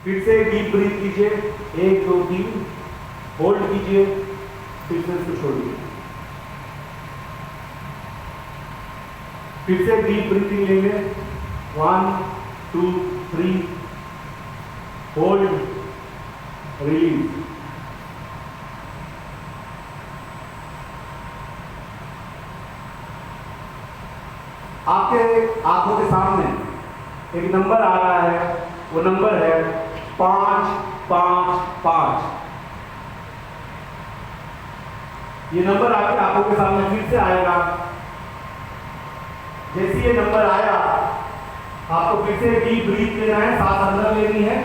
फिर से deep breath कीजिए, 1 2 3, होल्ड कीजिए, फिर से इसको छोड़िए। फिर से डीप ब्रीथिंग लेंगे, 1 2 3, होल्ड, रिलीज। आपके आंखों के सामने एक नंबर आ रहा है, वो नंबर है 5 5 5। ये नंबर आपके आंखों के सामने फिर से आएगा। जैसे ये नंबर आया, आपको फिर से डीप ब्रीथ लेना है, सांस अंदर लेनी है,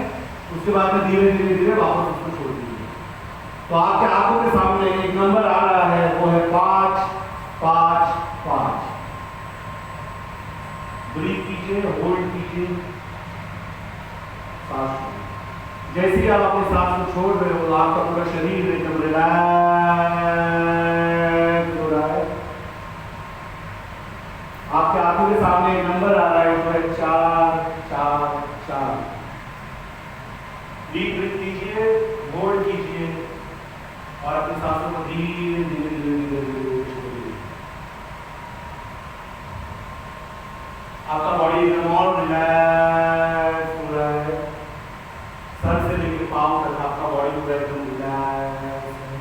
उसके बाद में धीरे धीरे धीरे वापस उसको छोड़ दीजिए। तो आपके आंखों के सामने एक नंबर आ रहा है, वो है 5 5 5। ब्रीथ कीजिए, होल्ड कीजिए, सांस छोड़िए। जैसे ही आप अपने सांस को छोड़ रहे हो, आपका पूरा शरीर एकदम रिलैक्स हो रहा है। आपके आंखों के सामने एक नंबर आ रहा है, वो है 4 4 4। डीप ब्रीथ कीजिए, होल्ड कीजिए और अपनी सांसों को धीरे धीरे धीरे धीरे धीरे छोड़िए। आपका बॉडी एकदम और रिलैक्स हो रहा है, सर से लेकर पांव तक आपका बॉडी पूरा एकदम रिलैक्स है।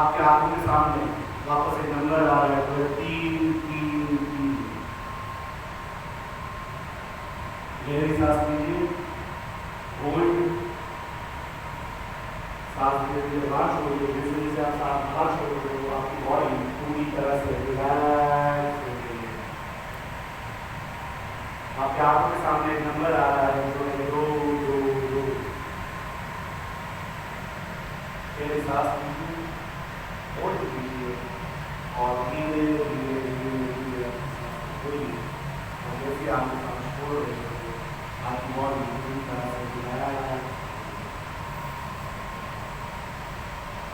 आपके आंखों के सामने वापस एक नंबर आ रहा है, तो 3 3 3। गहरी सांस लीजिए, होल्ड, सांस धीरे धीरे बाहर छोड़िए। जैसे जैसे आप सांस बाहर छोड़ रहे हो, आपकी बॉडी पूरी तरह से रिलैक्स हो गई है। आपके आंखों के सामने एक नंबर आ रहा है, जो है 2 2 2। गहरी सांस लीजिए, होल्ड कीजिए और धीरे धीरे धीरे धीरे छोड़िए। और जैसे आप सांस छोड़ रहे हो, आपकी बॉडी पूरी तरह से रिलैक्स।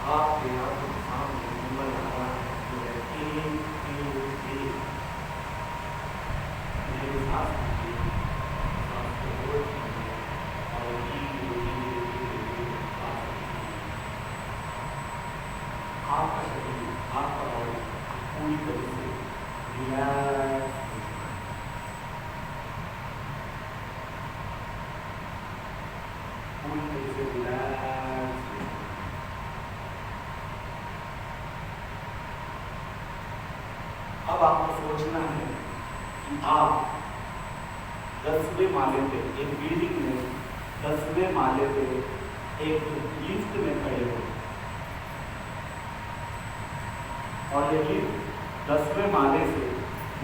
आपके आंखों के सामने नंबर आ रहा है, जो है 1 3 1। धीरे सांस लीजिए, सांस को होल्ड कीजिए और धीरे धीरे धीरे धीरे सांस लीजिए। आपका शरीर, आपका बॉडी पूरी तरह से रिलैक्स हो चुका है। पूरी तरह से रिलैक्स। अब आपको सोचना है कि आप 10वें माले पे, एक बिल्डिंग में 10वें माले पे एक लिफ्ट में खड़े हो, और ये लिफ्ट 10वें माले से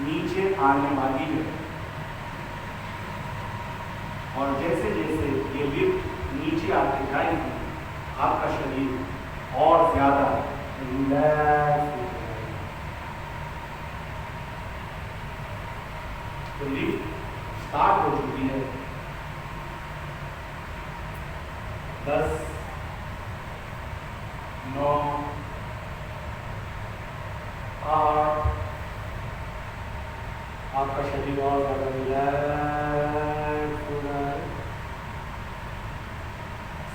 नीचे आने वाली है। और जैसे जैसे ये लिफ्ट नीचे आते जाएगी, आपका शरीर और ज्यादा रिलैक्स हो जाएगा। तो लिफ्ट स्टार्ट हो चुकी है। 10 9 8। आपका शरीर और ज्यादा रिलैक्स हो रहा है।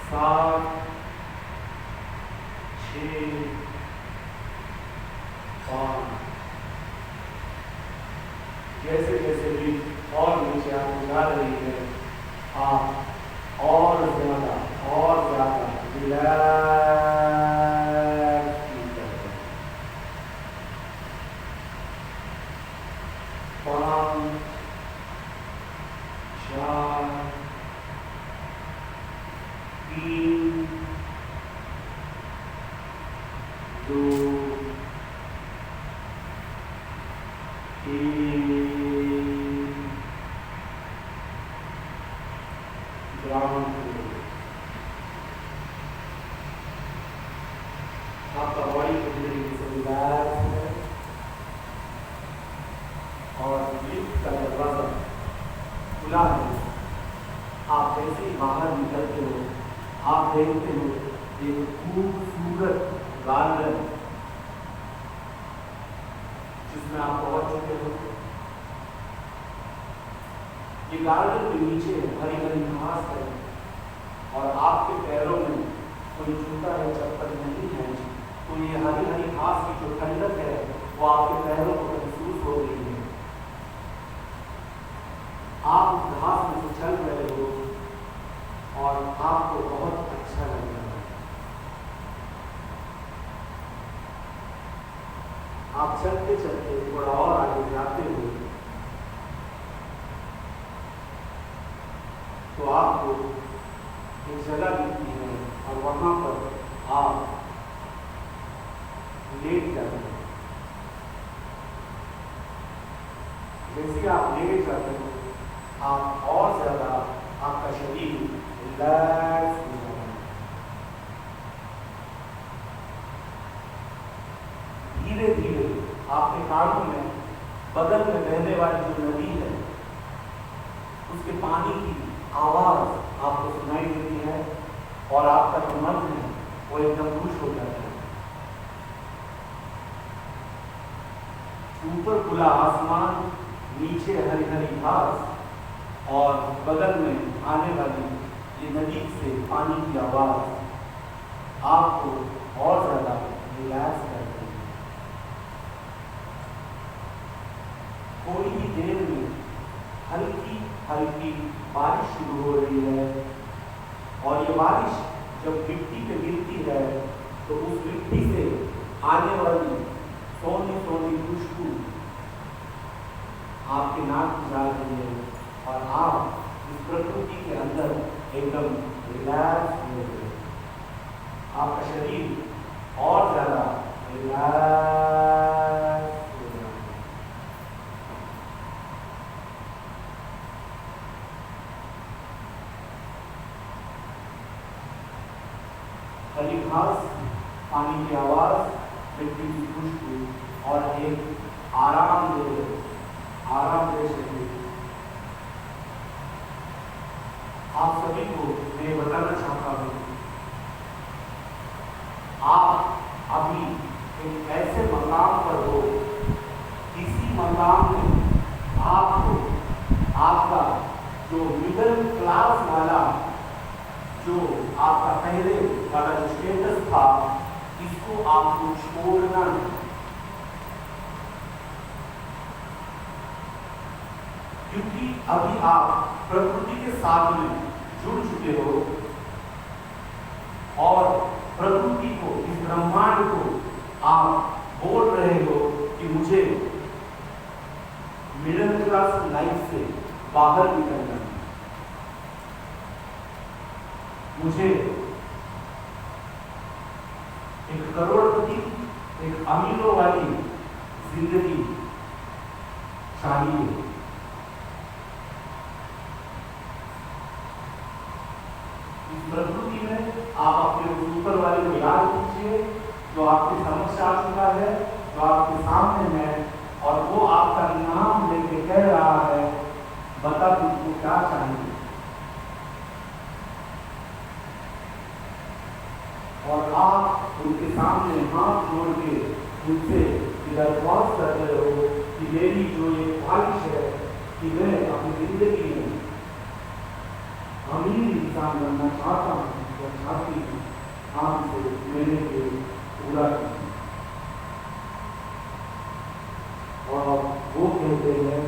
7 6 5। जैसे जैसे भी और नीचे आपको जा रही है, आप और ज्यादा रिलैक्स फील कर रहे हैं। 5 4 3 2 1। आपका बॉडी पूरी तरीके से रिलैक्स है और लिफ्ट का दरवाजा खुला है। आप जैसे ही बाहर निकलते हो, आप देखते हो एक खूबसूरत गार्डन, जिसमें आप पहुंच चुके हो। ये गार्डन के नीचे हरी हरी घास तो ये हरी हरी घास की जो ठंडक है वो आपके पैरों को महसूस हो रही है। आप उस घास में से चल रहे हो और आपको बहुत अच्छा लग रहा है। आप चलते चलते थोड़ा और आगे जाते हो तो आपको एक जगह दिखती है और वहां पर आप लेट जाते हो। जैसे आप लेट जाते हो आप और ज्यादा आपका शरीर रिलैक्स हो जाता है। धीरे धीरे आपके कानों में बगल में बहने वाली जो नदी है उसके पानी की आवाज आपको सुनाई देती है और आपका जो मन है वो एकदम खुश हो जाता है। ऊपर खुला आसमान, नीचे हरी हरी घास और बगल में आने वाली ये नदी से पानी की आवाज आपको और ज्यादा रिलैक्स करती है। थोड़ी ही देर में हल्की हल्की बारिश शुरू हो रही है और ये बारिश जब मिट्टी पे गिरती है तो उस मिट्टी से आने वाली सोनी सोनी खुशबू आपके नाक में जा रही है और आप इस प्रकृति के अंदर एकदम रिलैक्स हो गए। आपका शरीर और ज्यादा रिलैक्स हो गया। हरी घास, पानी की आवाज, मिट्टी की खुशबू और एक आरामदेह शरीर। आप सभी को मैं बताना चाहता हूँ आप अभी एक ऐसे मकाम पर हो, इसी मकाम में आपको आपका जो मिडिल क्लास वाला जो आपका पहले वाला जो स्टेटस था इसको आपको छोड़ना है। क्योंकि अभी आप प्रकृति के साथ में जुड़ चुके हो और प्रकृति को, इस ब्रह्मांड को आप बोल रहे हो कि मुझे मिडिल क्लास लाइफ से बाहर निकलना है, मुझे एक करोड़पति, एक अमीरों वाली जिंदगी चाहिए। प्रकृति में आप अपने ऊपर वाले को याद कीजिए जो आपके समक्ष आ चुका है, जो आपके सामने है और वो आपका नाम लेके कह रहा है बता तुझको क्या चाहिए। और आप उनके सामने हाथ जोड़ के उनसे दरख्वास्त कर रहे हो कि मेरी जो ये ख्वाहिश है कि मैं अपनी जिंदगी में अमीर इंसान बनना चाहता हूँ या चाहती हूँ, आपसे मेरे लिए पूरा करें। और वो कहते हैं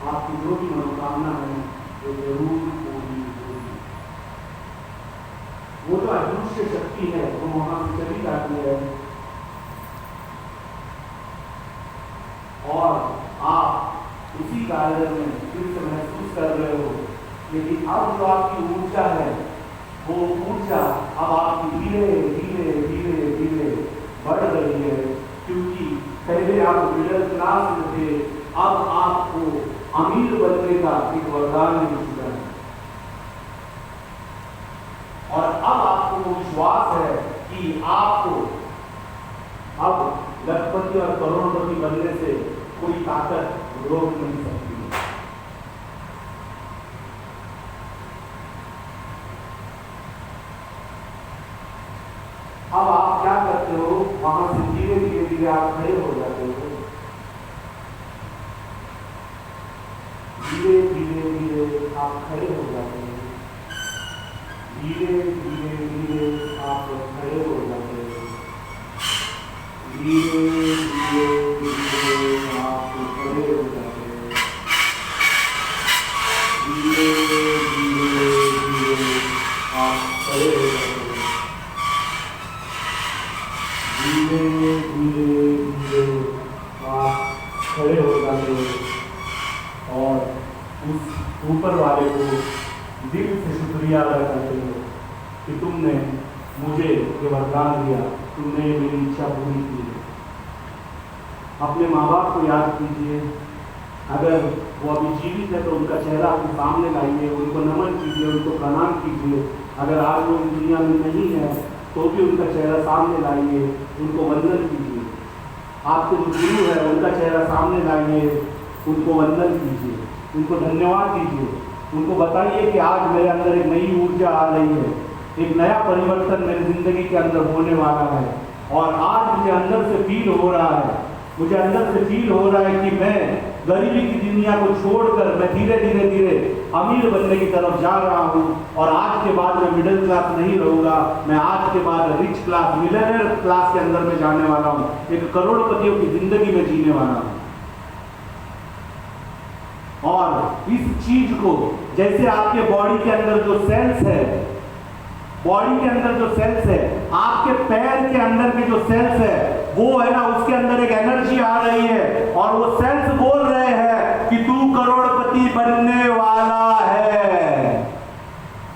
आपकी जो भी मनोकामना है वो जरूर पूरी होगी। वो जो अदृश्य शक्ति है वो वहां से चली जाती है और आप उसी कार्य में फिर से महसूस कर रहे हो। लेकिन अब जो आपकी ऊर्जा है वो ऊर्जा अब आपकी धीरे धीरे धीरे धीरे बढ़ रही है, क्योंकि पहले आप मिडिल क्लास में थे, अब आपको अमीर बनने का एक वरदान मिल चुका है और अब आपको विश्वास है कि आपको अब लखपति और करोड़पति बनने से कोई ताकत रोक नहीं सकती। अब आप क्या करते हो, वहां से धीरे धीरे धीरे आप खड़े हो जाते हो। धीरे धीरे धीरे आप खड़े हो जाते हो। धीरे धीरे धीरे आप खड़े हो जाते हैं। धीरे धीरे धीरे आप खड़े हो जाते हैं। धीरे धीरे धीरे आप खड़े हो जाते हैं। धीरे धीरे धीरे आप खड़े हो जाते हैं और उस ऊपर वाले को दिल से शुक्रिया अदा करते हो कि तुमने मुझे ये वरदान दिया, तुमने मेरी इच्छा पूरी की है। अपने माँ बाप को याद कीजिए, अगर वो अभी जीवित है तो उनका चेहरा आपके सामने लाइए, उनको नमन कीजिए, उनको प्रणाम कीजिए। अगर आज वो दुनिया में नहीं है तो भी उनका चेहरा सामने लाइए, उनको वंदन कीजिए। आपके जो गुरु है उनका चेहरा सामने लाइए, उनको वंदन कीजिए, उनको धन्यवाद दीजिए। उनको बताइए कि आज मेरे अंदर एक नई ऊर्जा आ रही है, एक नया परिवर्तन मेरी जिंदगी के अंदर होने वाला है। और आज मुझे अंदर से फील हो रहा है, मुझे अंदर से फील हो रहा है कि मैं गरीबी की दुनिया को छोड़कर मैं धीरे धीरे धीरे अमीर बनने की तरफ जा रहा हूँ। और आज के बाद मैं मिडिल क्लास नहीं रहूँगा, मैं आज के बाद रिच क्लास, मिलियनेयर क्लास के अंदर में जाने वाला हूँ, एक करोड़पतियों की जिंदगी में जीने वाला हूँ। और इस चीज को जैसे आपके बॉडी के अंदर जो सेल्स है, बॉडी के अंदर जो सेल्स है, आपके पैर के अंदर के जो सेल्स है वो है ना, उसके अंदर एक एनर्जी आ रही है और वो सेल्स बोल रहे हैं कि तू करोड़पति बनने वाला है।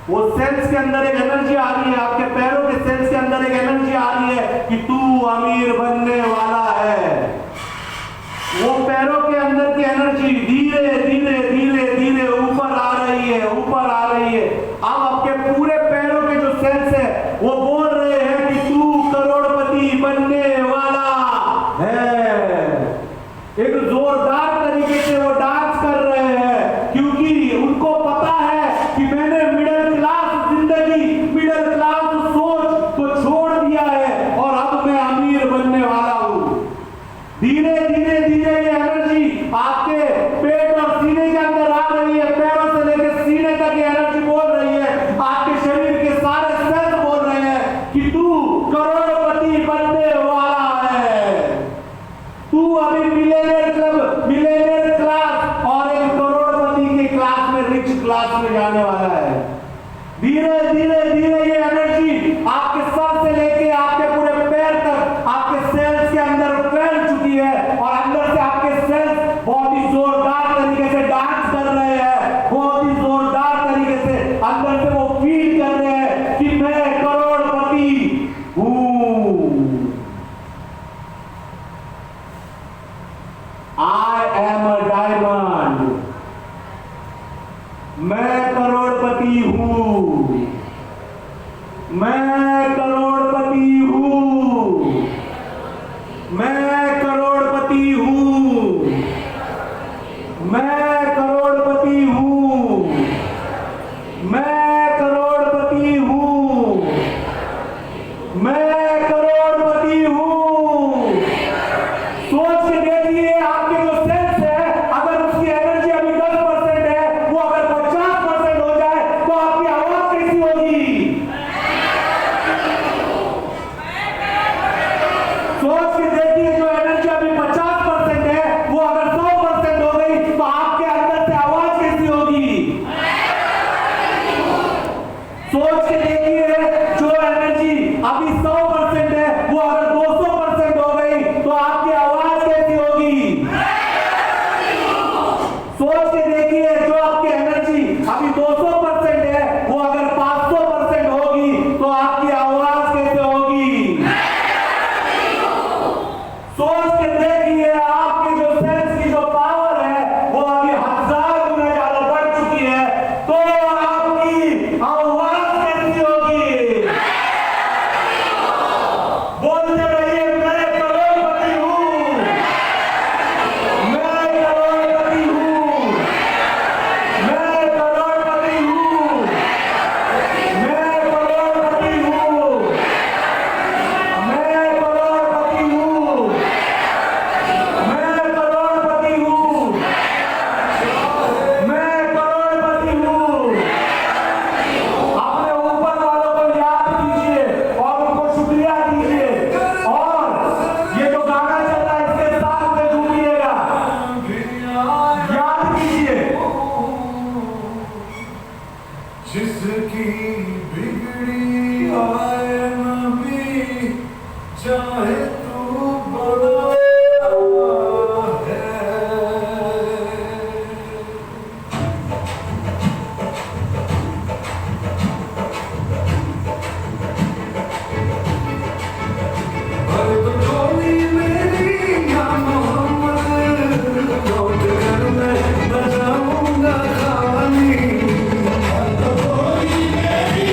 वो सेल्स के अंदर एक एनर्जी आ रही है, आपके पैरों के सेल्स के अंदर एक एनर्जी आ रही है कि तू अमीर बनने वाला है। वो पैरों के अंदर की एनर्जी धीरे धीरे धीरे धीरे ऊपर आ रही है, ऊपर आ रही है। अब आपके पूरे पैरों के जो सेल्स है वो बोल रहे हैं कि तू करोड़पति बनने वाला है। एक जोरदार तरीके से वो डांस कर रहे हैं क्योंकि उनको पता है कि मैंने मिडिल क्लास जिंदगी, मिडिल क्लास सोच को छोड़ दिया है और अब मैं अमीर बनने वाला हूं। धीरे धीरे धीरे ये एनर्जी आपके पेट और सीने के अंदर आ रही है, पैरों से लेकर सीने तक ये एनर्जी बोल रही है, आपके शरीर के सारे सेल्स बोल रहे हैं कि तू करोड़पति बनने वाला है। तू अभी मिलियनेयर क्लास और एक करोड़पति के क्लास में, रिच क्लास में जाने वाला है। धीरे धीरे धीरे ये एनर्जी आपके सर से लेके आपके पूरे पैर तक आपके सेल्स के अंदर फैल चुकी है और अंदर से आपके सेल्स बहुत ही जोरदार तरीके से डांस कर रहे हैं, बहुत ही जोरदार तरीके से अंदर से वो फील कर रहे हैं कि मैं करोड़पति हूं। आई एम अ डायमंड, मैं करोड़पति हूं, मैं करोड़पति हूं, मैं करोड़पति हूं, मैं करोड़पति हूं, मैं करोड़पति हूं, मैं करोड़पति हूं। सोच के देखिए आपके जो सेल्स है, अगर उसकी एनर्जी अभी 10% है, वो अगर 50% हो जाए तो आपकी आवाज कैसी होगी? सोच के देखिए जो एनर्जी अभी 50% है वो अगर 100% हो गई तो आपके अंदर से आवाज कैसी होगी? सोच के देखिए जो एनर्जी अभी 100% है वो अगर 200% हो गई तो आपकी आवाज कैसी होगी? सोच के देखिए जो आपकी एनर्जी अभी 200% है वो अगर 500% होगी तो आपकी आवाज कैसे होगी? सोच के देखिए आपके जो सेल्स की जो पावर है वो अभी 1000 गुना ज्यादा बढ़ चुकी है तो आपकी आवाज कैसी होगी? बोलते रहिए मैं करोड़पति हूं, मैं करोड़पति हूं, बिगड़ी आए नबी चाहे तू बड़ा है। भर तो झोली मेरी या मोहम्मद, लौट कर मैं न जाऊंगा खाली। भर तो झोली मेरी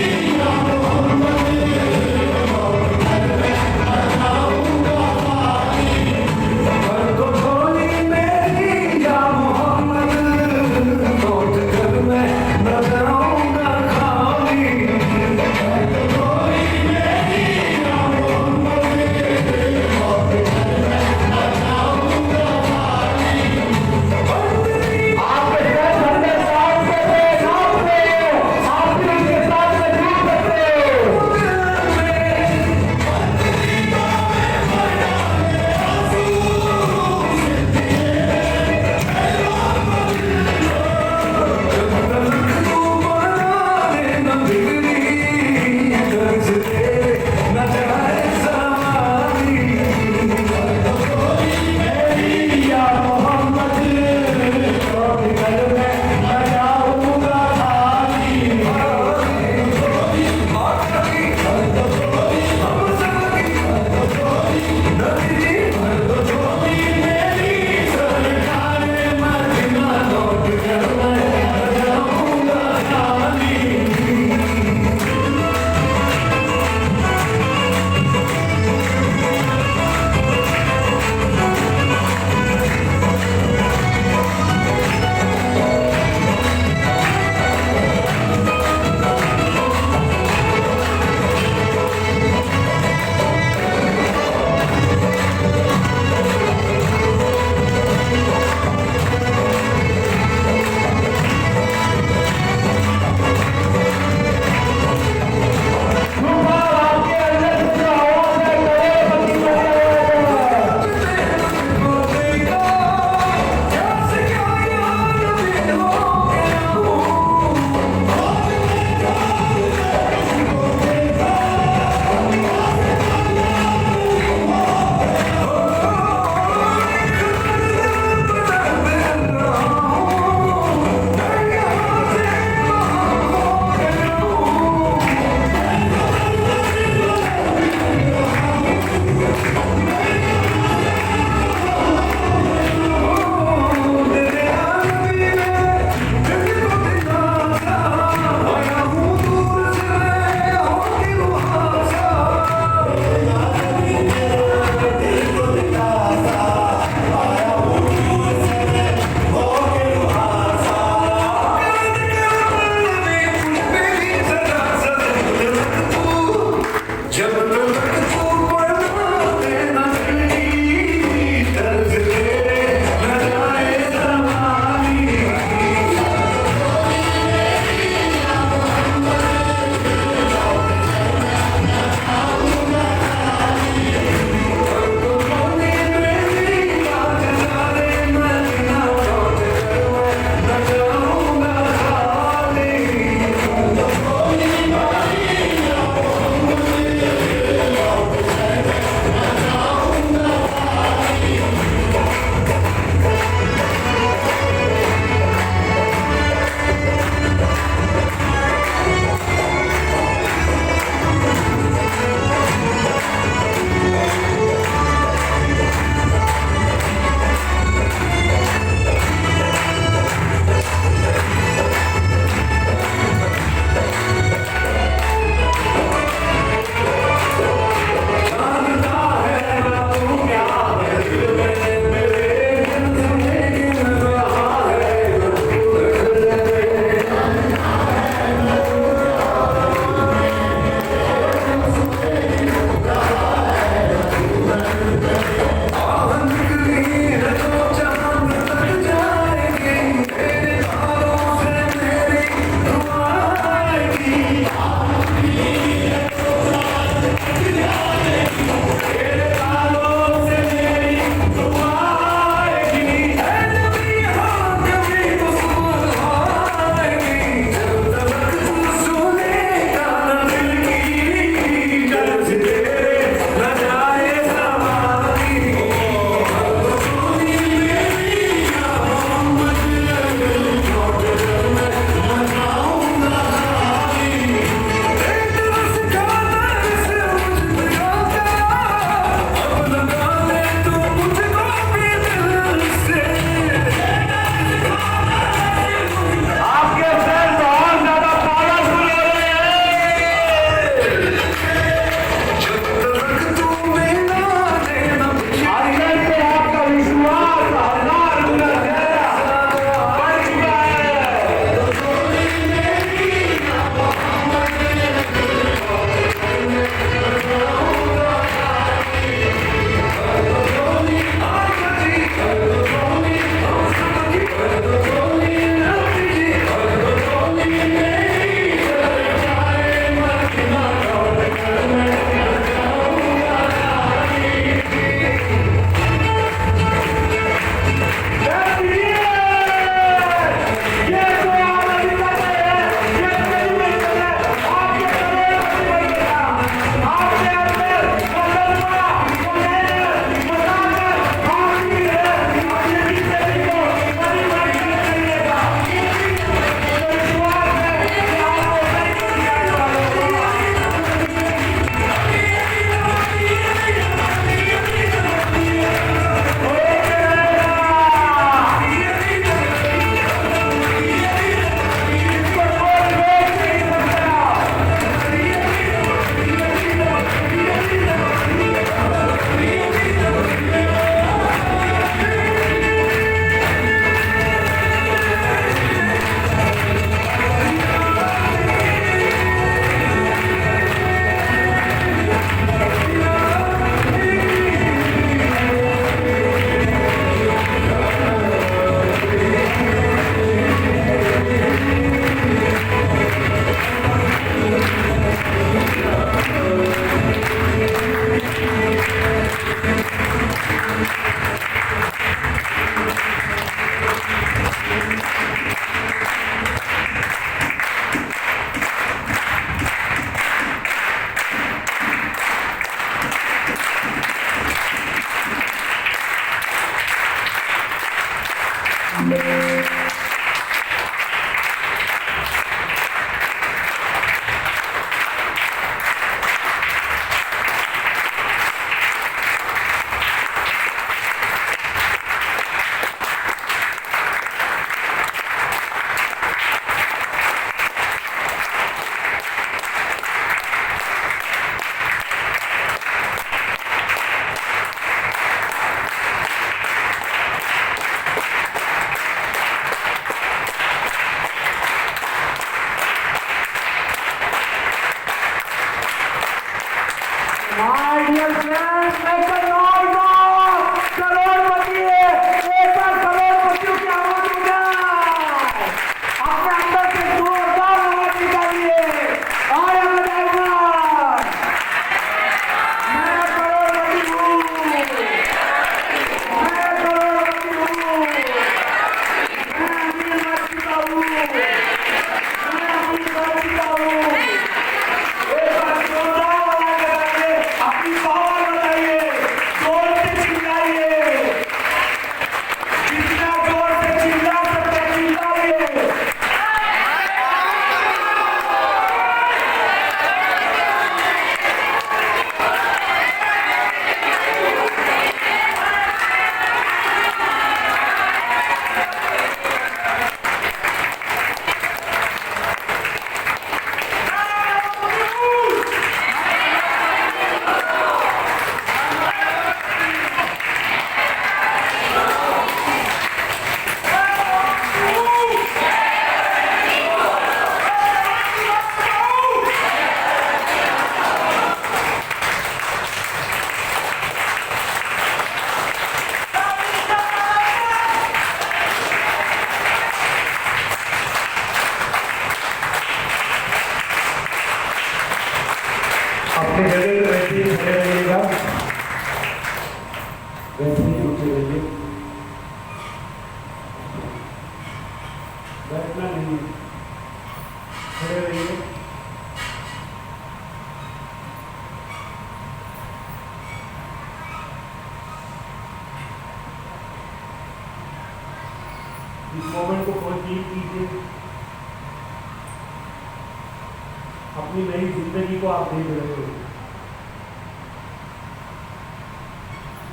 बैठना नहीं है, खड़े रहिए। इस मोमेंट को फील कीजिए। अपनी नई जिंदगी को आप देख रहे हो।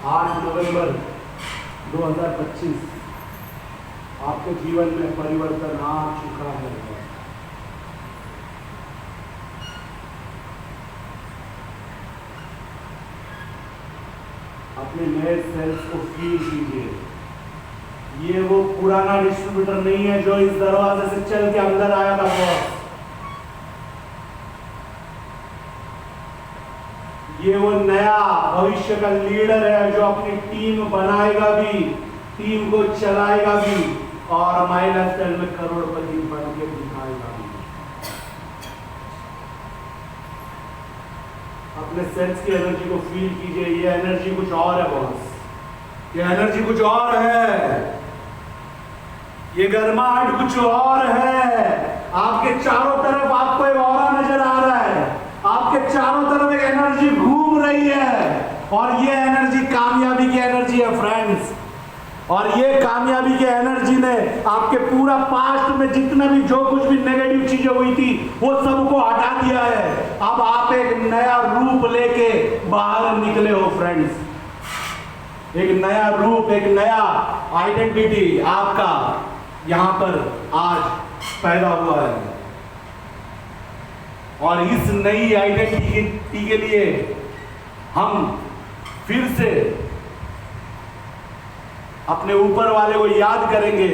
8 नवंबर 2025 आपके जीवन में परिवर्तन आ चुका है। अपने नए सेल्स को फील कीजिए। ये वो पुराना डिस्ट्रीब्यूटर नहीं है जो इस दरवाजे से चल के अंदर आया था बॉस। ये वो नया भविष्य का लीडर है जो अपनी टीम बनाएगा भी, टीम को चलाएगा भी और माई लाइफस्टाइल में करोड़पति बन के दिखाएगा भी। अपने सेल्स की एनर्जी को फील कीजिए। ये एनर्जी कुछ और है बॉस, ये एनर्जी कुछ और है, ये गर्माहट कुछ और है। आपके चारों तरफ आपको एक ऑरा नजर आ रहा है, आपके चारों तरफ एक एनर्जी घूम रही है और ये एनर्जी कामयाबी की एनर्जी है फ्रेंड्स। और ये कामयाबी की एनर्जी ने आपके पूरा पास्ट में जितना भी जो कुछ भी नेगेटिव चीजें हुई थी वो सबको हटा दिया है। अब आप एक नया रूप लेके बाहर निकले हो फ्रेंड्स। एक नया रूप, एक नया आइडेंटिटी आपका यहां पर आज पैदा हुआ है। और इस नई आइडेंटिटी के लिए हम फिर से अपने ऊपर वाले को याद करेंगे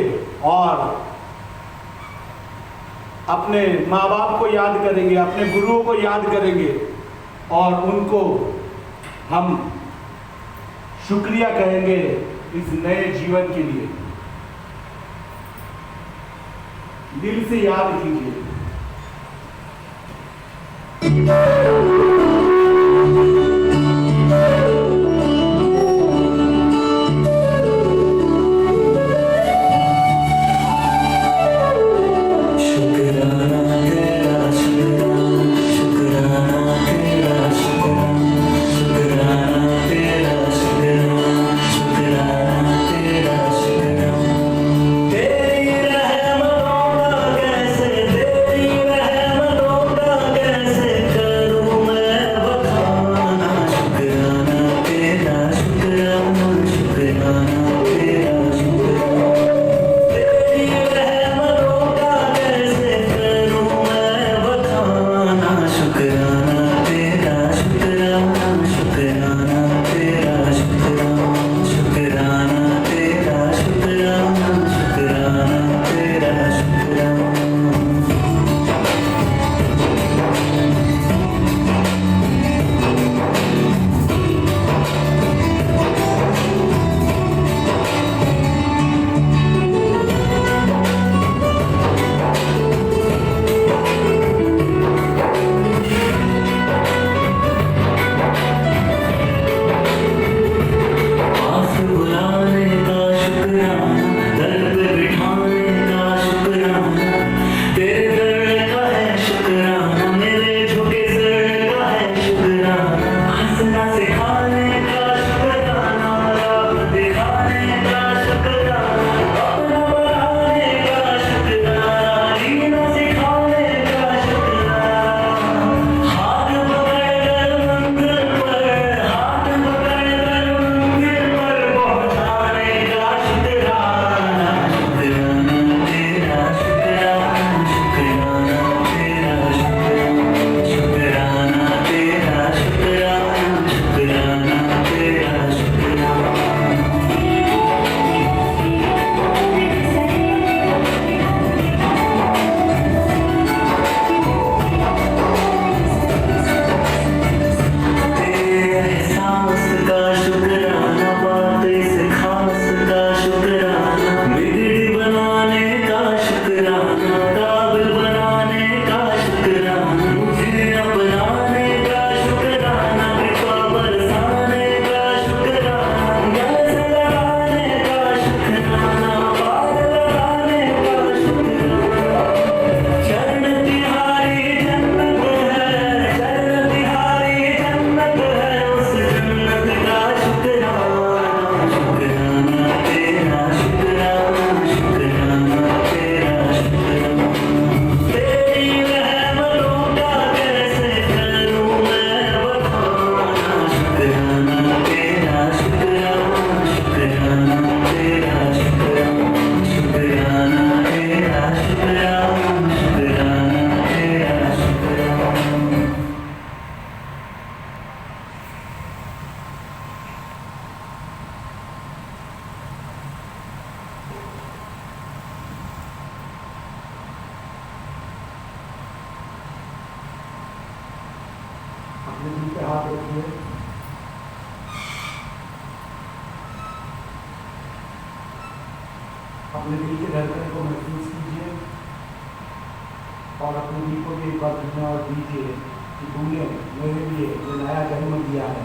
और अपने माँ बाप को याद करेंगे, अपने गुरुओं को याद करेंगे और उनको हम शुक्रिया कहेंगे इस नए जीवन के लिए। दिल से याद कीजिए। अपने दिल पे हाथ रखिए। अपने दिल के धड़कन को महसूस कीजिए और अपने दिल को भी एक बार धन्यवाद दीजिए कि तुमने मेरे लिए ये नया जन्म दिया है।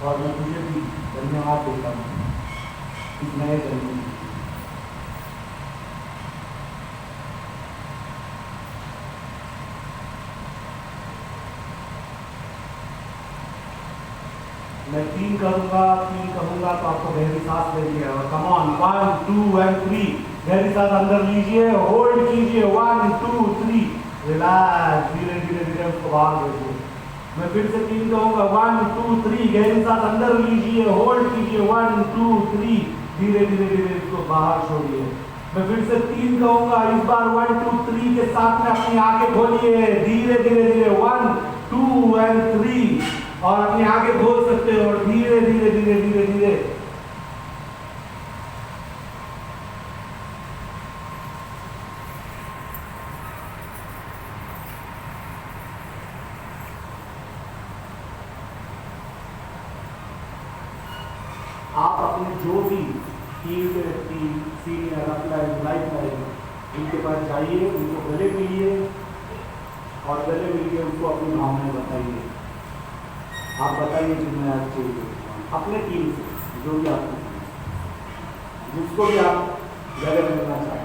और मैं तुझे भी धन्यवाद देता हूँ इस नए जन्म के लिए। मैं 3 कहूँगा तो आपको गहरी सांस लेनी है। और कम ऑन 1 2 एंड 3 गहरी सांस अंदर लीजिए, होल्ड कीजिए 1 2 3 रिलैक्स, धीरे धीरे धीरे उसको बाहर भेजिए। मैं फिर से 3 कहूँगा 1 2 3 गहरी सांस अंदर लीजिए, होल्ड कीजिए 1 2 3 धीरे धीरे धीरे इसको बाहर छोड़िए। मैं फिर से 3 कहूँगा, इस बार 1 2 3 के साथ में अपनी आंखें खोलिए, धीरे धीरे धीरे 1 2 एंड 3 और अपनी आंखें खोल सकते हो और धीरे धीरे धीरे धीरे धीरे आप अपने जो भी टीम के व्यक्ति सीनियर अपलाइन लाइफ लाइन उनके पास जाइए, उनको गले मिलिए और गले मिलिए उनको अपनी भावनाएं बताइए। आप बताइए कि मैं आज चाहिए अपने टीम से जो भी आप जिसको भी आप गले मिलना चाहते हैं।